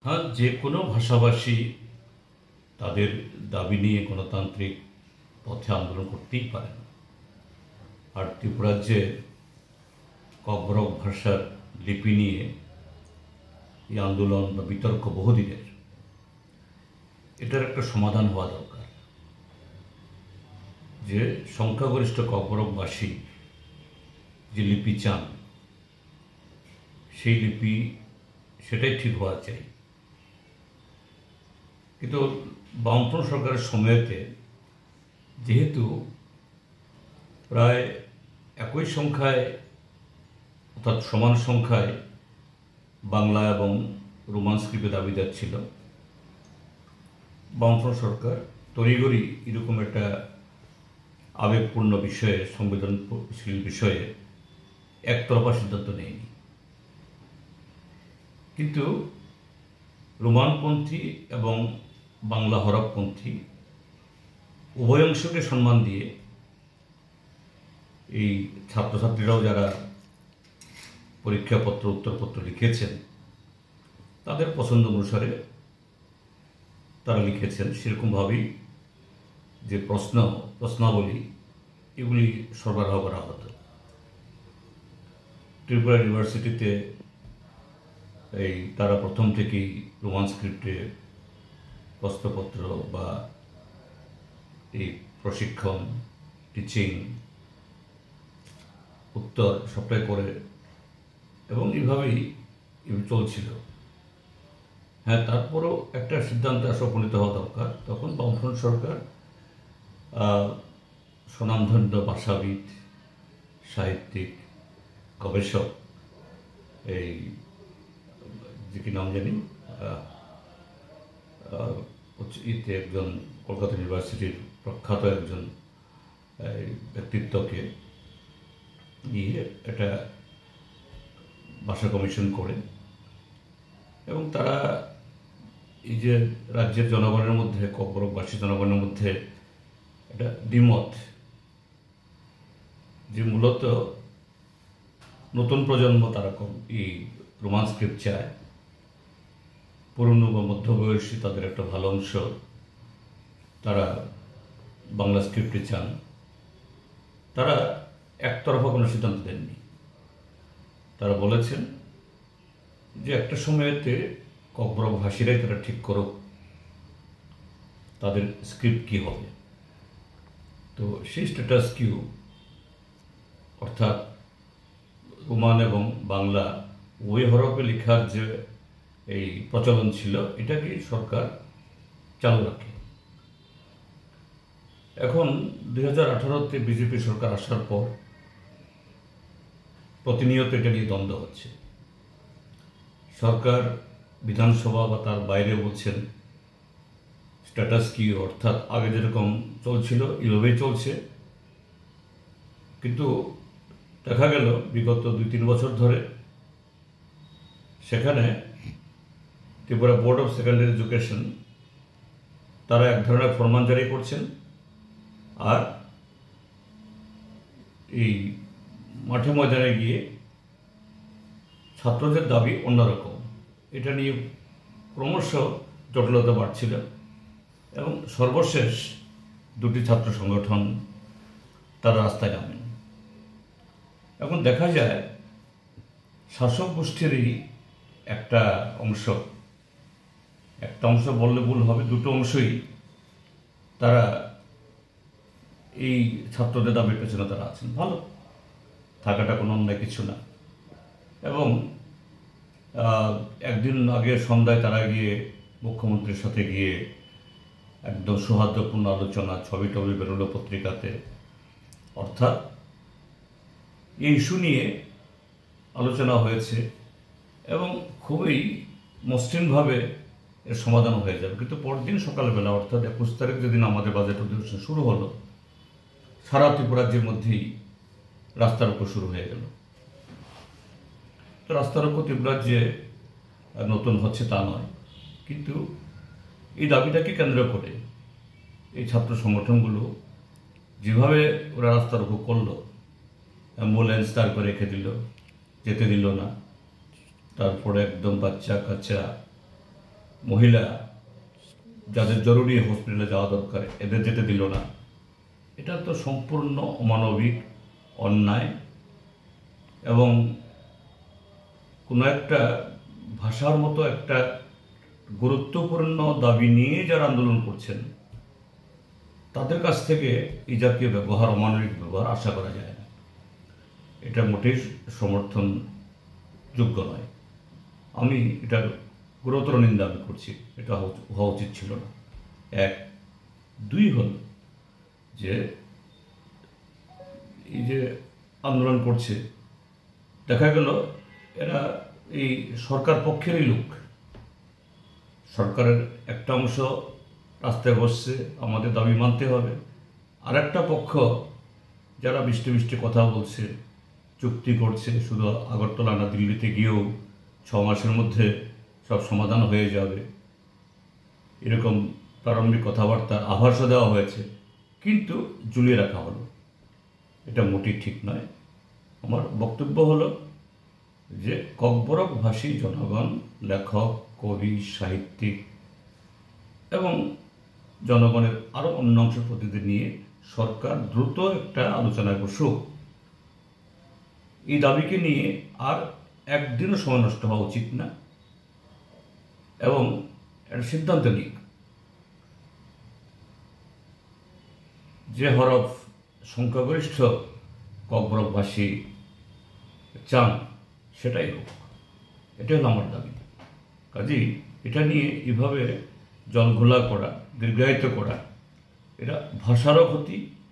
হ্যাঁ, যে কোনো ভাষাভাষী তাদের দাবি নিয়ে গণতান্ত্রিক পথে আন্দোলন করতেই পারে না। আর ত্রিপুরার যে ককবরক ভাষার লিপি নিয়ে এই আন্দোলন বা বিতর্ক বহুদিনের, এটার একটা সমাধান হওয়া দরকার। যে সংখ্যাগরিষ্ঠ ককবরকবাসী যে লিপি চান, সেই লিপি সেটাই ঠিক হওয়া চাই। কিন্তু বামফ্রন্ট সরকারের সময়তে যেহেতু প্রায় একই সংখ্যায় অর্থাৎ সমান সংখ্যায় বাংলা এবং রোমান স্ক্রিপ্টে দাবিদার ছিল, বামফ্রন্ট সরকার তড়িঘড়ি এরকম একটা আবেগপূর্ণ বিষয়ে, সংবেদনশীল বিষয়ে একতরফা সিদ্ধান্ত নেয়নি। কিন্তু রোমানপন্থী এবং বাংলা হরফপন্থী উভয় অংশকে সম্মান দিয়ে এই ছাত্রছাত্রীরাও যারা পরীক্ষাপত্র উত্তরপত্র লিখেছেন, তাদের পছন্দ অনুসারে তারা লিখেছেন। সেরকমভাবেই যে প্রশ্নাবলী এগুলি সরবরাহ করা হতো। ত্রিপুরা ইউনিভার্সিটিতে তারা প্রথম থেকেই রোমান স্ক্রিপ্টে প্রশ্নপত্র বা এই প্রশিক্ষণ, টিচিং, উত্তর সবটাই করে এবং এইভাবেই চলছিল। হ্যাঁ, তারপরও একটা সিদ্ধান্তে উপনীত হওয়া দরকার। তখন বামফ্রন্ট সরকার স্বনামধন্য ভাষাবিদ, সাহিত্যিক, গবেষক, এই যে কি নাম জানি, একজন কলকাতা ইউনিভার্সিটির প্রখ্যাত একজন ব্যক্তিত্বকে নিয়ে একটা ভাষা কমিশন করে, এবং তারা এই যে রাজ্যের জনগণের মধ্যে, ককবরকবাসী জনগণের মধ্যে একটা দ্বিমত, যে মূলত নতুন প্রজন্ম তারা এই রোমান স্ক্রিপ্ট চায়, পুরনো বা মধ্যবয়সী তাদের একটা ভালো অংশ তারা বাংলা স্ক্রিপ্টে চান। তারা একতরফা কোনো সিদ্ধান্ত দেননি। তারা বলেছেন যে একটা সময়েতে ককবরকভাষীরাই তারা ঠিক করুক তাদের স্ক্রিপ্ট কী হবে। তো সেই স্ট্যাটাস কিউ, অর্থাৎ রোমান এবং বাংলা ওই হরফে লেখার যে এই প্রচলন ছিল, এটাকে সরকার চালু রাখে। এখন 2018-তে বিজেপি সরকার আসার পর প্রতিনিয়ত এটা নিয়ে দ্বন্দ্ব হচ্ছে। সরকার বিধানসভা বা তার বাইরে বলছেন স্ট্যাটাস কি, অর্থাৎ আগে যেরকম চলছিল এভাবেই চলছে। কিন্তু দেখা গেল বিগত 2-3 বছর ধরে সেখানে Tripura board of secondary education তারা এক ধরনের ফরমান জারি করছেন, আর এই মাঠে ময়দানে গিয়ে ছাত্রদের দাবি অন্যরকম। এটা নিয়ে ক্রমশ জটিলতা বাড়ছিল এবং সর্বশেষ দুটি ছাত্র সংগঠন তারা রাস্তায় নামেন। এখন দেখা যায় শাসক গোষ্ঠীরই একটা অংশ বললে ভুল হবে, দুটো অংশই তারা এই ছাত্রদের দাবির পেছনে তারা আছেন। ভালো, থাকাটা কোনো অন্যায় কিছু না। এবং একদিন আগে সন্ধ্যায় তারা গিয়ে মুখ্যমন্ত্রীর সাথে গিয়ে একদম সৌহার্দ্যপূর্ণ আলোচনা, ছবি টবি বেরোলো পত্রিকাতে, অর্থাৎ এই ইস্যু নিয়ে আলোচনা হয়েছে এবং খুবই মসৃণভাবে এর সমাধান হয়ে যাবে। কিন্তু পরদিন সকালবেলা, অর্থাৎ 21 তারিখ যেদিন আমাদের বাজেট অধিবেশন শুরু হলো, সারা ত্রিপুরা রাজ্যের মধ্যেই রাস্তা রোকো শুরু হয়ে গেল। তো রাস্তা রোকো ত্রিপুরা রাজ্যে নতুন হচ্ছে তা নয়, কিন্তু এই দাবিটাকে কেন্দ্র করে এই ছাত্র সংগঠনগুলো যেভাবে ওরা রাস্তা রোকো করলো, অ্যাম্বুলেন্স দাঁড় করে রেখে দিল, যেতে দিল না, তারপরে একদম বাচ্চা কাচ্চা মহিলা যাদের জরুরি হসপিটালে যাওয়া দরকার এদের যেতে দিল না, এটা তো সম্পূর্ণ অমানবিক, অন্যায়। এবং কোনো একটা ভাষার মতো একটা গুরুত্বপূর্ণ দাবি নিয়ে যারা আন্দোলন করছেন তাদের কাছ থেকে এই জাতীয় ব্যবহার, অমানবিক ব্যবহার আশা করা যায় না। এটা মোটেই সমর্থনযোগ্য নয়। আমি এটার গুরুতর নিন্দা আমি করছি। এটা হওয়া উচিত ছিল না। এক। দুই হল যে এই যে আন্দোলন করছে, দেখা গেল এরা এই সরকার পক্ষেরই লোক। সরকারের একটা অংশ রাস্তায় বসছে, আমাদের দাবি মানতে হবে। আর একটা পক্ষ যারা মিষ্টি মিষ্টি কথা বলছে, চুক্তি করছে, শুধু আগরতলা না দিল্লিতে গিয়েও 6 মাসের মধ্যে সব সমাধান হয়ে যাবে, এরকম প্রারম্ভিক কথাবার্তার আভাসও দেওয়া হয়েছে, কিন্তু ঝুলিয়ে রাখা হলো। এটা মোটেই ঠিক নয়। আমার বক্তব্য হলো যে ককবরক ভাষী জনগণ, লেখক, কবি, সাহিত্যিক এবং জনগণের আরও অন্য অংশ প্রতিনিধি নিয়ে সরকার দ্রুত একটা আলোচনায় বসুক। এই দাবিকে নিয়ে আর একদিনও সময় নষ্ট হওয়া উচিত না, এবং একটা সিদ্ধান্ত নিক যে হরফ সংখ্যাগরিষ্ঠ ককবরকভাষী চান সেটাই হোক। এটাই হলো আমার দাবি। কাজেই এটা নিয়ে এভাবে জলঘোলা করা, দীর্ঘায়িত করা, এটা ভাষারও ক্ষতি,